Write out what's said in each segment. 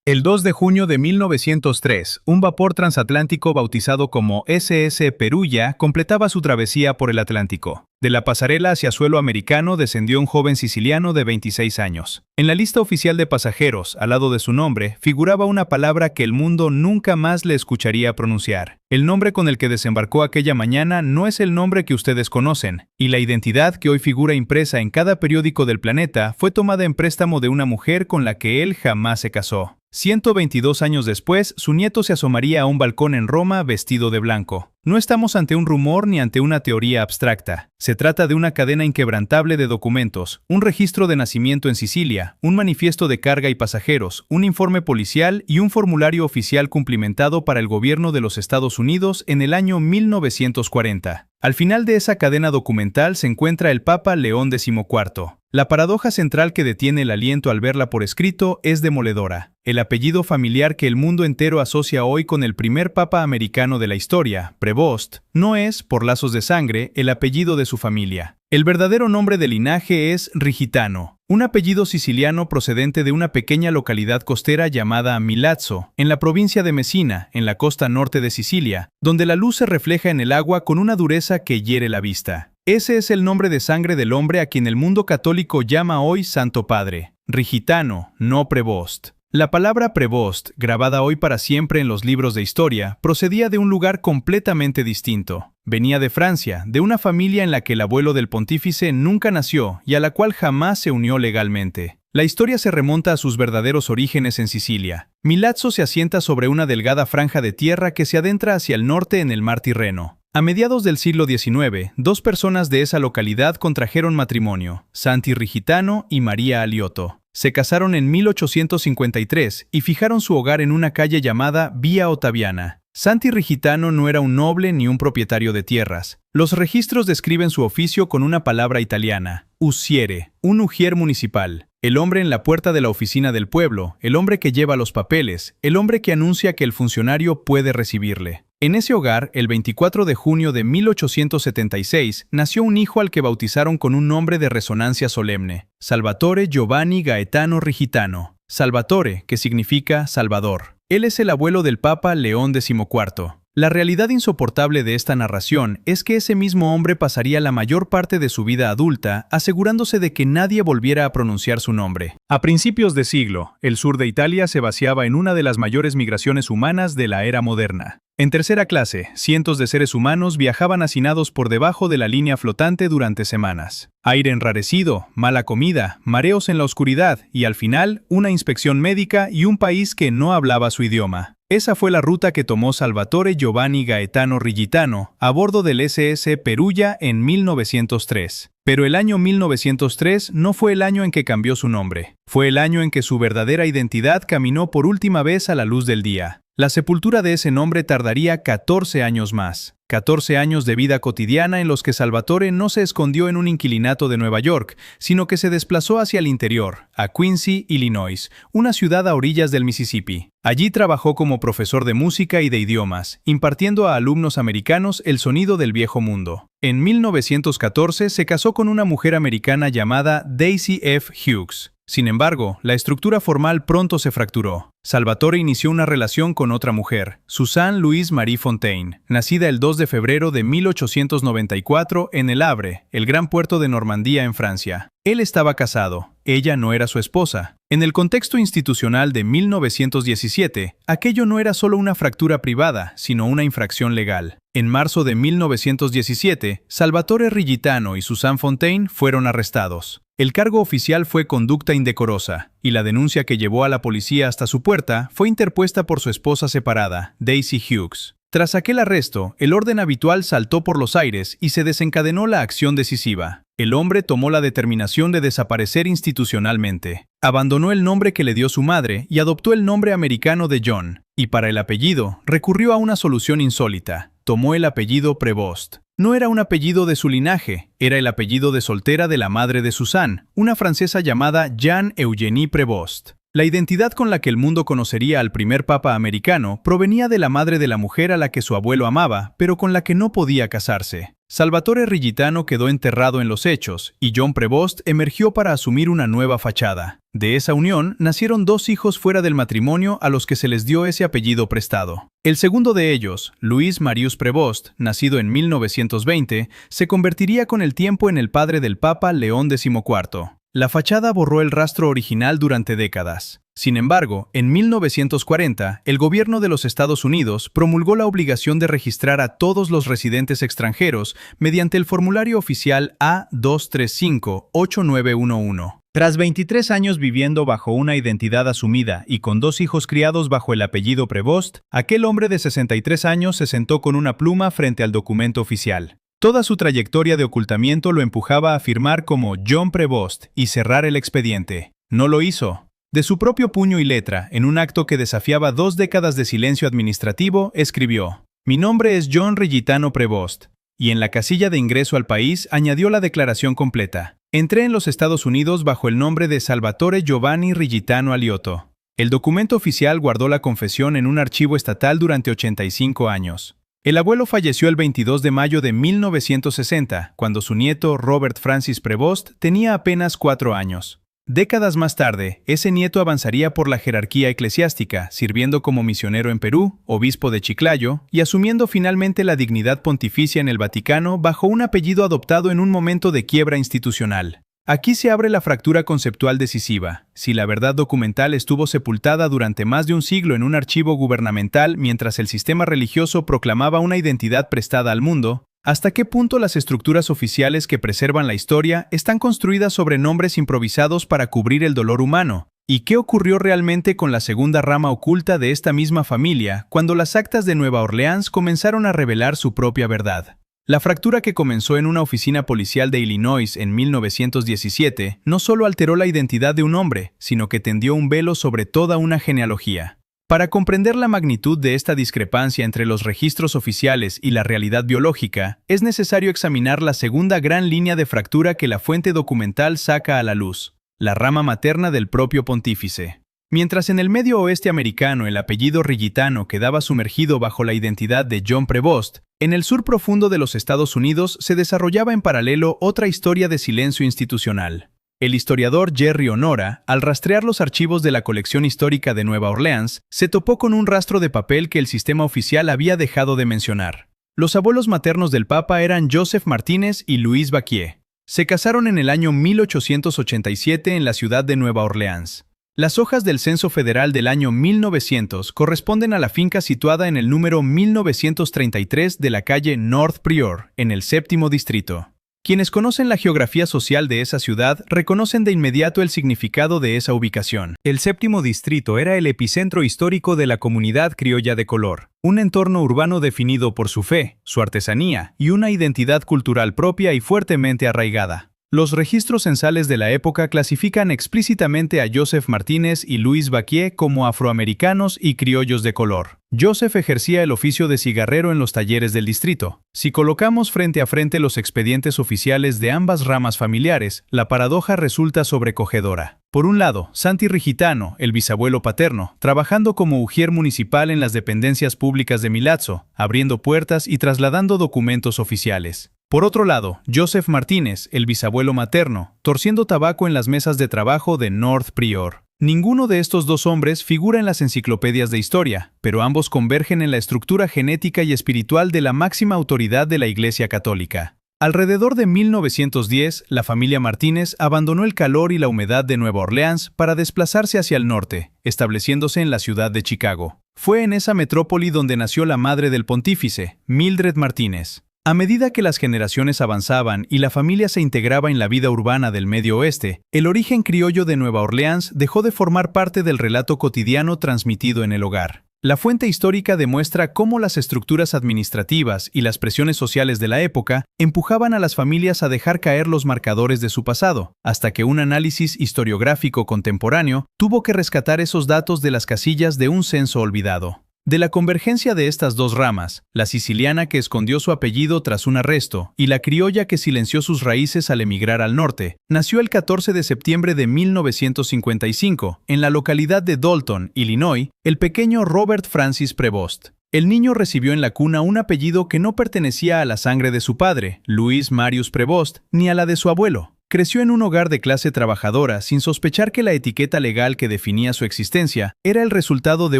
El 2 de junio de 1903, un vapor transatlántico bautizado como SS Perugia completaba su travesía por el Atlántico. De la pasarela hacia suelo americano descendió un joven siciliano de 26 años. En la lista oficial de pasajeros, al lado de su nombre, figuraba una palabra que el mundo nunca más le escucharía pronunciar. El nombre con el que desembarcó aquella mañana no es el nombre que ustedes conocen, y la identidad que hoy figura impresa en cada periódico del planeta fue tomada en préstamo de una mujer con la que él jamás se casó. 122 años después, su nieto se asomaría a un balcón en Roma vestido de blanco. No estamos ante un rumor ni ante una teoría abstracta. Se trata de una cadena inquebrantable de documentos, un registro de nacimiento en Sicilia, un manifiesto de carga y pasajeros, un informe policial y un formulario oficial cumplimentado para el gobierno de los Estados Unidos en el año 1940. Al final de esa cadena documental se encuentra el Papa León XIV. La paradoja central que detiene el aliento al verla por escrito es demoledora. El apellido familiar que el mundo entero asocia hoy con el primer papa americano de la historia, Prevost, no es, por lazos de sangre, el apellido de su familia. El verdadero nombre del linaje es Rigitano, un apellido siciliano procedente de una pequeña localidad costera llamada Milazzo, en la provincia de Messina, en la costa norte de Sicilia, donde la luz se refleja en el agua con una dureza que hiere la vista. Ese es el nombre de sangre del hombre a quien el mundo católico llama hoy Santo Padre. Rigitano, no Prevost. La palabra Prevost, grabada hoy para siempre en los libros de historia, procedía de un lugar completamente distinto. Venía de Francia, de una familia en la que el abuelo del pontífice nunca nació y a la cual jamás se unió legalmente. La historia se remonta a sus verdaderos orígenes en Sicilia. Milazzo se asienta sobre una delgada franja de tierra que se adentra hacia el norte en el mar Tirreno. A mediados del siglo XIX, dos personas de esa localidad contrajeron matrimonio, Santi Rigitano y María Aliotto. Se casaron en 1853 y fijaron su hogar en una calle llamada Vía Ottaviana. Santi Rigitano no era un noble ni un propietario de tierras. Los registros describen su oficio con una palabra italiana, usiere, un ujier municipal. El hombre en la puerta de la oficina del pueblo, el hombre que lleva los papeles, el hombre que anuncia que el funcionario puede recibirle. En ese hogar, el 24 de junio de 1876, nació un hijo al que bautizaron con un nombre de resonancia solemne, Salvatore Giovanni Gaetano Rigitano. Salvatore, que significa Salvador. Él es el abuelo del Papa León XIV. La realidad insoportable de esta narración es que ese mismo hombre pasaría la mayor parte de su vida adulta asegurándose de que nadie volviera a pronunciar su nombre. A principios de siglo, el sur de Italia se vaciaba en una de las mayores migraciones humanas de la era moderna. En tercera clase, cientos de seres humanos viajaban hacinados por debajo de la línea flotante durante semanas. Aire enrarecido, mala comida, mareos en la oscuridad y al final, una inspección médica y un país que no hablaba su idioma. Esa fue la ruta que tomó Salvatore Giovanni Gaetano Rigitano a bordo del SS Perugia en 1903. Pero el año 1903 no fue el año en que cambió su nombre. Fue el año en que su verdadera identidad caminó por última vez a la luz del día. La sepultura de ese nombre tardaría 14 años más. 14 años de vida cotidiana en los que Salvatore no se escondió en un inquilinato de Nueva York, sino que se desplazó hacia el interior, a Quincy, Illinois, una ciudad a orillas del Mississippi. Allí trabajó como profesor de música y de idiomas, impartiendo a alumnos americanos el sonido del viejo mundo. En 1914 se casó con una mujer americana llamada Daisy F. Hughes. Sin embargo, la estructura formal pronto se fracturó. Salvatore inició una relación con otra mujer, Suzanne Louise Marie Fontaine, nacida el 2 de febrero de 1894 en El Havre, el gran puerto de Normandía en Francia. Él estaba casado, ella no era su esposa. En el contexto institucional de 1917, aquello no era solo una fractura privada, sino una infracción legal. En marzo de 1917, Salvatore Rigitano y Suzanne Fontaine fueron arrestados. El cargo oficial fue conducta indecorosa, y la denuncia que llevó a la policía hasta su puerta fue interpuesta por su esposa separada, Daisy Hughes. Tras aquel arresto, el orden habitual saltó por los aires y se desencadenó la acción decisiva. El hombre tomó la determinación de desaparecer institucionalmente. Abandonó el nombre que le dio su madre y adoptó el nombre americano de John. Y para el apellido, recurrió a una solución insólita. Tomó el apellido Prevost. No era un apellido de su linaje, era el apellido de soltera de la madre de Suzanne, una francesa llamada Jeanne Eugénie Prevost. La identidad con la que el mundo conocería al primer papa americano provenía de la madre de la mujer a la que su abuelo amaba, pero con la que no podía casarse. Salvatore Rigitano quedó enterrado en los Hechos, y John Prevost emergió para asumir una nueva fachada. De esa unión nacieron 2 hijos fuera del matrimonio a los que se les dio ese apellido prestado. El segundo de ellos, Luis Marius Prevost, nacido en 1920, se convertiría con el tiempo en el padre del Papa León XIV. La fachada borró el rastro original durante décadas. Sin embargo, en 1940, el gobierno de los Estados Unidos promulgó la obligación de registrar a todos los residentes extranjeros mediante el formulario oficial A235-8911. Tras 23 años viviendo bajo una identidad asumida y con 2 hijos criados bajo el apellido Prevost, aquel hombre de 63 años se sentó con una pluma frente al documento oficial. Toda su trayectoria de ocultamiento lo empujaba a firmar como John Prevost y cerrar el expediente. No lo hizo. De su propio puño y letra, en un acto que desafiaba 2 décadas de silencio administrativo, escribió: «Mi nombre es John Rigitano Prevost», y en la casilla de ingreso al país añadió la declaración completa: «Entré en los Estados Unidos bajo el nombre de Salvatore Giovanni Rigitano Aliotto». El documento oficial guardó la confesión en un archivo estatal durante 85 años. El abuelo falleció el 22 de mayo de 1960, cuando su nieto Robert Francis Prevost tenía apenas 4 años. Décadas más tarde, ese nieto avanzaría por la jerarquía eclesiástica, sirviendo como misionero en Perú, obispo de Chiclayo, y asumiendo finalmente la dignidad pontificia en el Vaticano bajo un apellido adoptado en un momento de quiebra institucional. Aquí se abre la fractura conceptual decisiva. Si la verdad documental estuvo sepultada durante más de un siglo en un archivo gubernamental mientras el sistema religioso proclamaba una identidad prestada al mundo, ¿hasta qué punto las estructuras oficiales que preservan la historia están construidas sobre nombres improvisados para cubrir el dolor humano? ¿Y qué ocurrió realmente con la segunda rama oculta de esta misma familia cuando las actas de Nueva Orleans comenzaron a revelar su propia verdad? La fractura que comenzó en una oficina policial de Illinois en 1917 no solo alteró la identidad de un hombre, sino que tendió un velo sobre toda una genealogía. Para comprender la magnitud de esta discrepancia entre los registros oficiales y la realidad biológica, es necesario examinar la segunda gran línea de fractura que la fuente documental saca a la luz: la rama materna del propio pontífice. Mientras en el medio oeste americano el apellido Rigitano quedaba sumergido bajo la identidad de John Prevost, en el sur profundo de los Estados Unidos se desarrollaba en paralelo otra historia de silencio institucional. El historiador Jerry Honora, al rastrear los archivos de la colección histórica de Nueva Orleans, se topó con un rastro de papel que el sistema oficial había dejado de mencionar. Los abuelos maternos del Papa eran Joseph Martínez y Louise Baquier. Se casaron en el año 1887 en la ciudad de Nueva Orleans. Las hojas del Censo Federal del año 1900 corresponden a la finca situada en el número 1933 de la calle North Prior, en el 7º distrito. Quienes conocen la geografía social de esa ciudad reconocen de inmediato el significado de esa ubicación. El 7º distrito era el epicentro histórico de la comunidad criolla de color, un entorno urbano definido por su fe, su artesanía y una identidad cultural propia y fuertemente arraigada. Los registros censales de la época clasifican explícitamente a Joseph Martínez y Louise Baquier como afroamericanos y criollos de color. Joseph ejercía el oficio de cigarrero en los talleres del distrito. Si colocamos frente a frente los expedientes oficiales de ambas ramas familiares, la paradoja resulta sobrecogedora. Por un lado, Santi Rigitano, el bisabuelo paterno, trabajando como ujier municipal en las dependencias públicas de Milazzo, abriendo puertas y trasladando documentos oficiales. Por otro lado, Joseph Martínez, el bisabuelo materno, torciendo tabaco en las mesas de trabajo de North Prior. Ninguno de estos 2 hombres figura en las enciclopedias de historia, pero ambos convergen en la estructura genética y espiritual de la máxima autoridad de la Iglesia Católica. Alrededor de 1910, la familia Martínez abandonó el calor y la humedad de Nueva Orleans para desplazarse hacia el norte, estableciéndose en la ciudad de Chicago. Fue en esa metrópoli donde nació la madre del pontífice, Mildred Martínez. A medida que las generaciones avanzaban y la familia se integraba en la vida urbana del Medio Oeste, el origen criollo de Nueva Orleans dejó de formar parte del relato cotidiano transmitido en el hogar. La fuente histórica demuestra cómo las estructuras administrativas y las presiones sociales de la época empujaban a las familias a dejar caer los marcadores de su pasado, hasta que un análisis historiográfico contemporáneo tuvo que rescatar esos datos de las casillas de un censo olvidado. De la convergencia de estas dos ramas, la siciliana que escondió su apellido tras un arresto y la criolla que silenció sus raíces al emigrar al norte, nació el 14 de septiembre de 1955, en la localidad de Dalton, Illinois, el pequeño Robert Francis Prevost. El niño recibió en la cuna un apellido que no pertenecía a la sangre de su padre, Louis Marius Prevost, ni a la de su abuelo. Creció en un hogar de clase trabajadora sin sospechar que la etiqueta legal que definía su existencia era el resultado de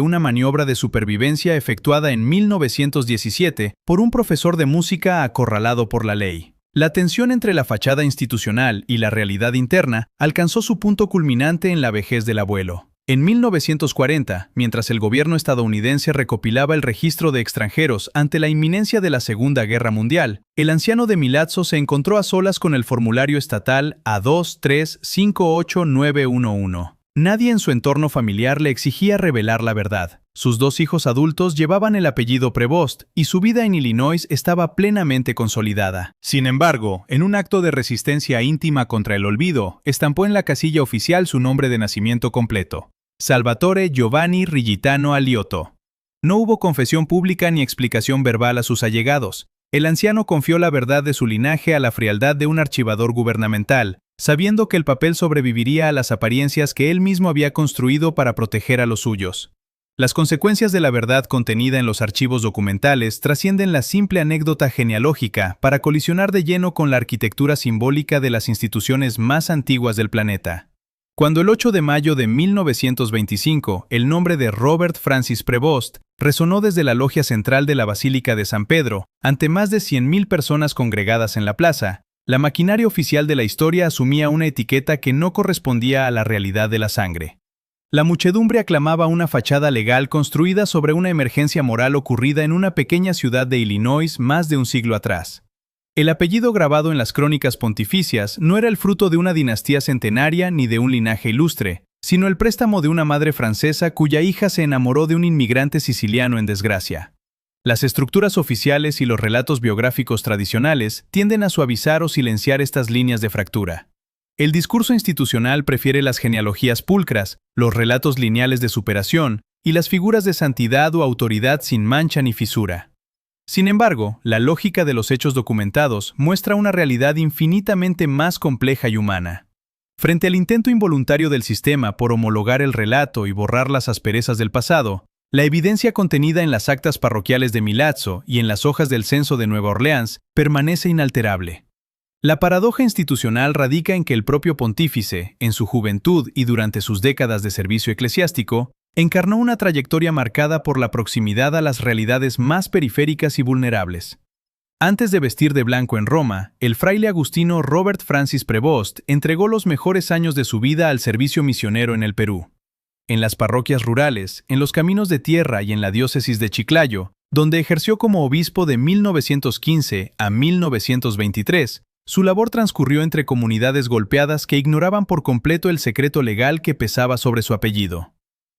una maniobra de supervivencia efectuada en 1917 por un profesor de música acorralado por la ley. La tensión entre la fachada institucional y la realidad interna alcanzó su punto culminante en la vejez del abuelo. En 1940, mientras el gobierno estadounidense recopilaba el registro de extranjeros ante la inminencia de la Segunda Guerra Mundial, el anciano de Milazzo se encontró a solas con el formulario estatal A2358911. Nadie en su entorno familiar le exigía revelar la verdad. Sus dos hijos adultos llevaban el apellido Prevost y su vida en Illinois estaba plenamente consolidada. Sin embargo, en un acto de resistencia íntima contra el olvido, estampó en la casilla oficial su nombre de nacimiento completo: Salvatore Giovanni Rigitano Aliotto. No hubo confesión pública ni explicación verbal a sus allegados. El anciano confió la verdad de su linaje a la frialdad de un archivador gubernamental, sabiendo que el papel sobreviviría a las apariencias que él mismo había construido para proteger a los suyos. Las consecuencias de la verdad contenida en los archivos documentales trascienden la simple anécdota genealógica para colisionar de lleno con la arquitectura simbólica de las instituciones más antiguas del planeta. Cuando el 8 de mayo de 1925 el nombre de Robert Francis Prevost resonó desde la logia central de la Basílica de San Pedro, ante más de 100.000 personas congregadas en la plaza, la maquinaria oficial de la historia asumía una etiqueta que no correspondía a la realidad de la sangre. La muchedumbre aclamaba una fachada legal construida sobre una emergencia moral ocurrida en una pequeña ciudad de Illinois más de un siglo atrás. El apellido grabado en las crónicas pontificias no era el fruto de una dinastía centenaria ni de un linaje ilustre, sino el préstamo de una madre francesa cuya hija se enamoró de un inmigrante siciliano en desgracia. Las estructuras oficiales y los relatos biográficos tradicionales tienden a suavizar o silenciar estas líneas de fractura. El discurso institucional prefiere las genealogías pulcras, los relatos lineales de superación y las figuras de santidad o autoridad sin mancha ni fisura. Sin embargo, la lógica de los hechos documentados muestra una realidad infinitamente más compleja y humana. Frente al intento involuntario del sistema por homologar el relato y borrar las asperezas del pasado, la evidencia contenida en las actas parroquiales de Milazzo y en las hojas del censo de Nueva Orleans permanece inalterable. La paradoja institucional radica en que el propio pontífice, en su juventud y durante sus décadas de servicio eclesiástico, encarnó una trayectoria marcada por la proximidad a las realidades más periféricas y vulnerables. Antes de vestir de blanco en Roma, el fraile agustino Robert Francis Prevost entregó los mejores años de su vida al servicio misionero en el Perú. En las parroquias rurales, en los caminos de tierra y en la diócesis de Chiclayo, donde ejerció como obispo de 1915 a 1923, su labor transcurrió entre comunidades golpeadas que ignoraban por completo el secreto legal que pesaba sobre su apellido.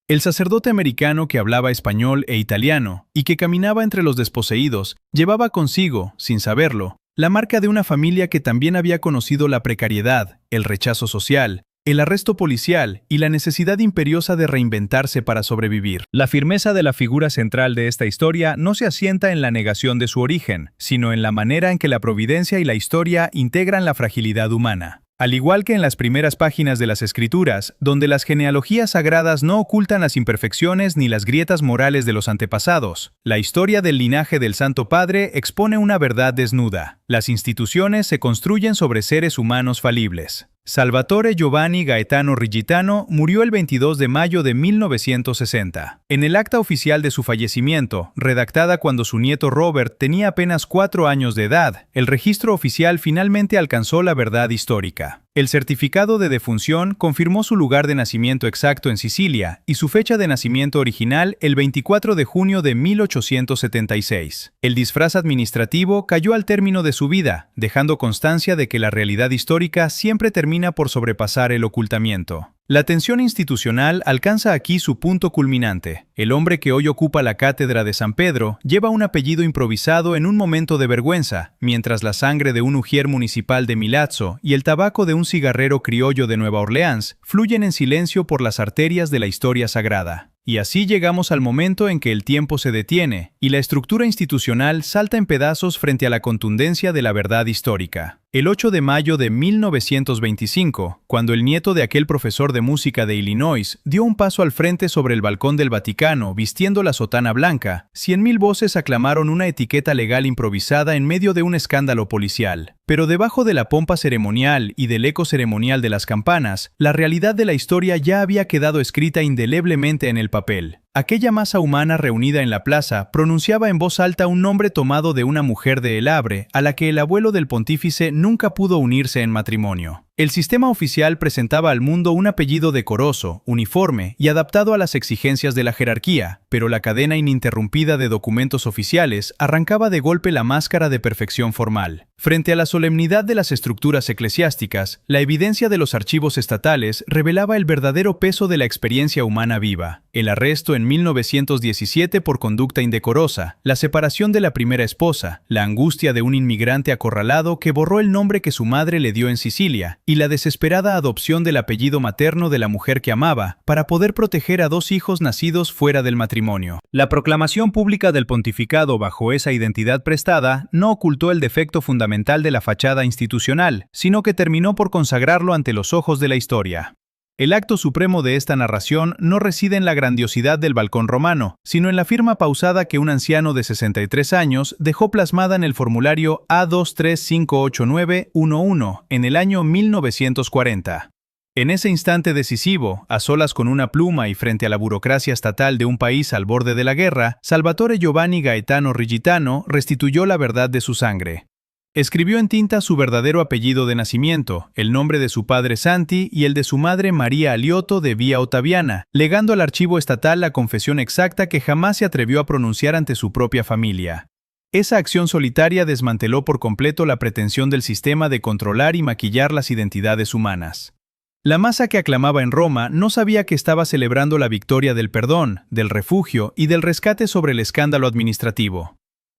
El sacerdote americano que hablaba español e italiano y que caminaba entre los desposeídos llevaba consigo, sin saberlo, la marca de una familia que también había conocido la precariedad, el rechazo social, el arresto policial y la necesidad imperiosa de reinventarse para sobrevivir. La firmeza de la figura central de esta historia no se asienta en la negación de su origen, sino en la manera en que la providencia y la historia integran la fragilidad humana. Al igual que en las primeras páginas de las Escrituras, donde las genealogías sagradas no ocultan las imperfecciones ni las grietas morales de los antepasados, la historia del linaje del Santo Padre expone una verdad desnuda. Las instituciones se construyen sobre seres humanos falibles. Salvatore Giovanni Gaetano Rigitano murió el 22 de mayo de 1960. En el acta oficial de su fallecimiento, redactada cuando su nieto Robert tenía apenas 4 años de edad, el registro oficial finalmente alcanzó la verdad histórica. El certificado de defunción confirmó su lugar de nacimiento exacto en Sicilia y su fecha de nacimiento original el 24 de junio de 1876. El disfraz administrativo cayó al término de su vida, dejando constancia de que la realidad histórica siempre termina por sobrepasar el ocultamiento. La tensión institucional alcanza aquí su punto culminante. El hombre que hoy ocupa la cátedra de San Pedro lleva un apellido improvisado en un momento de vergüenza, mientras la sangre de un ujier municipal de Milazzo y el tabaco de un cigarrero criollo de Nueva Orleans fluyen en silencio por las arterias de la historia sagrada. Y así llegamos al momento en que el tiempo se detiene y la estructura institucional salta en pedazos frente a la contundencia de la verdad histórica. El 8 de mayo de 1925, cuando el nieto de aquel profesor de música de Illinois dio un paso al frente sobre el balcón del Vaticano vistiendo la sotana blanca, 100.000 voces aclamaron una etiqueta legal improvisada en medio de un escándalo policial. Pero debajo de la pompa ceremonial y del eco ceremonial de las campanas, la realidad de la historia ya había quedado escrita indeleblemente en el papel. Aquella masa humana reunida en la plaza pronunciaba en voz alta un nombre tomado de una mujer de El Havre a la que el abuelo del pontífice nunca pudo unirse en matrimonio. El sistema oficial presentaba al mundo un apellido decoroso, uniforme y adaptado a las exigencias de la jerarquía, pero la cadena ininterrumpida de documentos oficiales arrancaba de golpe la máscara de perfección formal. Frente a la solemnidad de las estructuras eclesiásticas, la evidencia de los archivos estatales revelaba el verdadero peso de la experiencia humana viva. El arresto en 1917 por conducta indecorosa, la separación de la primera esposa, la angustia de un inmigrante acorralado que borró el nombre que su madre le dio en Sicilia, y la desesperada adopción del apellido materno de la mujer que amaba para poder proteger a 2 hijos nacidos fuera del matrimonio. La proclamación pública del pontificado bajo esa identidad prestada no ocultó el defecto fundamental de la fachada institucional, sino que terminó por consagrarlo ante los ojos de la historia. El acto supremo de esta narración no reside en la grandiosidad del balcón romano, sino en la firma pausada que un anciano de 63 años dejó plasmada en el formulario A2358911 en el año 1940. En ese instante decisivo, a solas con una pluma y frente a la burocracia estatal de un país al borde de la guerra, Salvatore Giovanni Gaetano Rigitano restituyó la verdad de su sangre. Escribió en tinta su verdadero apellido de nacimiento, el nombre de su padre Santi y el de su madre María Aliotto de Vía Ottaviana, legando al archivo estatal la confesión exacta que jamás se atrevió a pronunciar ante su propia familia. Esa acción solitaria desmanteló por completo la pretensión del sistema de controlar y maquillar las identidades humanas. La masa que aclamaba en Roma no sabía que estaba celebrando la victoria del perdón, del refugio y del rescate sobre el escándalo administrativo.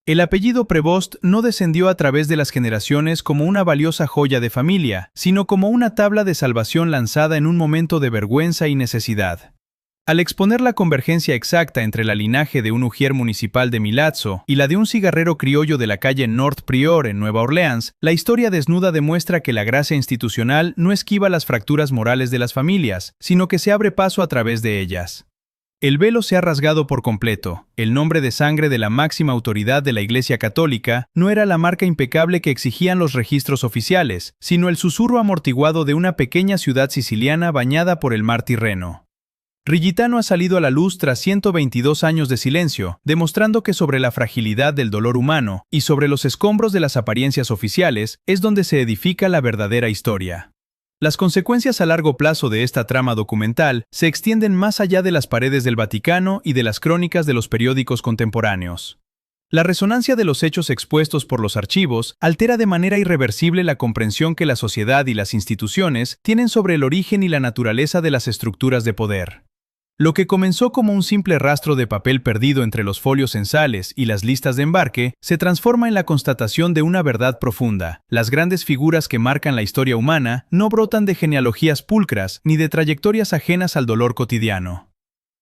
El apellido Prevost no descendió a través de las generaciones como una valiosa joya de familia, sino como una tabla de salvación lanzada en un momento de vergüenza y necesidad. Al exponer la convergencia exacta entre la linaje de un ujier municipal de Milazzo y la de un cigarrero criollo de la calle North Prior en Nueva Orleans, la historia desnuda demuestra que la gracia institucional no esquiva las fracturas morales de las familias, sino que se abre paso a través de ellas. El velo se ha rasgado por completo. El nombre de sangre de la máxima autoridad de la Iglesia Católica no era la marca impecable que exigían los registros oficiales, sino el susurro amortiguado de una pequeña ciudad siciliana bañada por el mar Tirreno. Rigitano ha salido a la luz tras 122 años de silencio, demostrando que sobre la fragilidad del dolor humano y sobre los escombros de las apariencias oficiales es donde se edifica la verdadera historia. Las consecuencias a largo plazo de esta trama documental se extienden más allá de las paredes del Vaticano y de las crónicas de los periódicos contemporáneos. La resonancia de los hechos expuestos por los archivos altera de manera irreversible la comprensión que la sociedad y las instituciones tienen sobre el origen y la naturaleza de las estructuras de poder. Lo que comenzó como un simple rastro de papel perdido entre los folios censales y las listas de embarque, se transforma en la constatación de una verdad profunda. Las grandes figuras que marcan la historia humana no brotan de genealogías pulcras ni de trayectorias ajenas al dolor cotidiano.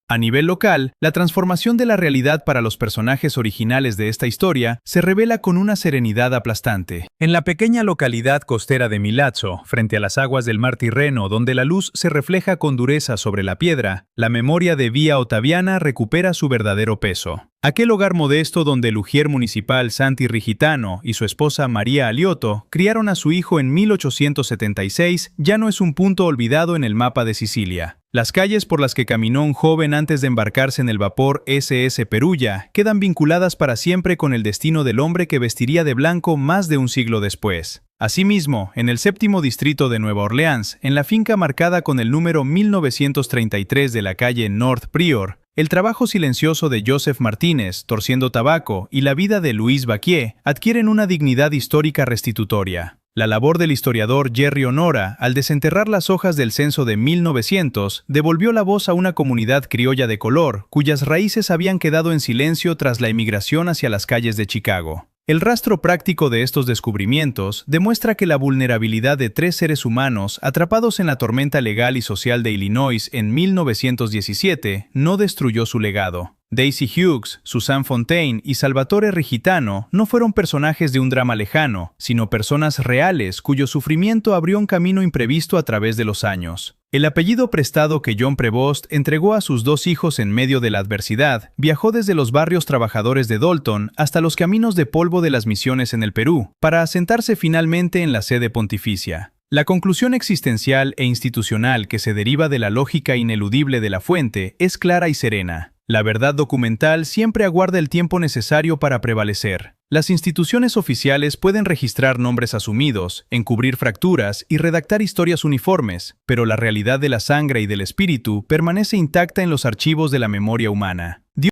A nivel local, la transformación de la realidad para los personajes originales de esta historia se revela con una serenidad aplastante. En la pequeña localidad costera de Milazzo, frente a las aguas del mar Tirreno, donde la luz se refleja con dureza sobre la piedra, la memoria de Vía Ottaviana recupera su verdadero peso. Aquel hogar modesto donde el ujier municipal Santi Rigitano y su esposa María Aliotto criaron a su hijo en 1876 ya no es un punto olvidado en el mapa de Sicilia. Las calles por las que caminó un joven antes de embarcarse en el vapor SS Perugia quedan vinculadas para siempre con el destino del hombre que vestiría de blanco más de un siglo después. Asimismo, en el séptimo distrito de Nueva Orleans, en la finca marcada con el número 1933 de la calle North Prior, el trabajo silencioso de Joseph Martínez, torciendo tabaco, y la vida de Louis Baquier adquieren una dignidad histórica restitutoria. La labor del historiador Jerry Honora, al desenterrar las hojas del censo de 1900, devolvió la voz a una comunidad criolla de color, cuyas raíces habían quedado en silencio tras la emigración hacia las calles de Chicago. El rastro práctico de estos descubrimientos demuestra que la vulnerabilidad de 3 seres humanos atrapados en la tormenta legal y social de Illinois en 1917 no destruyó su legado. Daisy Hughes, Suzanne Fontaine y Salvatore Rigitano no fueron personajes de un drama lejano, sino personas reales cuyo sufrimiento abrió un camino imprevisto a través de los años. El apellido prestado que John Prevost entregó a sus 2 hijos en medio de la adversidad viajó desde los barrios trabajadores de Dalton hasta los caminos de polvo de las misiones en el Perú, para asentarse finalmente en la sede pontificia. La conclusión existencial e institucional que se deriva de la lógica ineludible de la fuente es clara y serena. La verdad documental siempre aguarda el tiempo necesario para prevalecer. Las instituciones oficiales pueden registrar nombres asumidos, encubrir fracturas y redactar historias uniformes, pero la realidad de la sangre y del espíritu permanece intacta en los archivos de la memoria humana.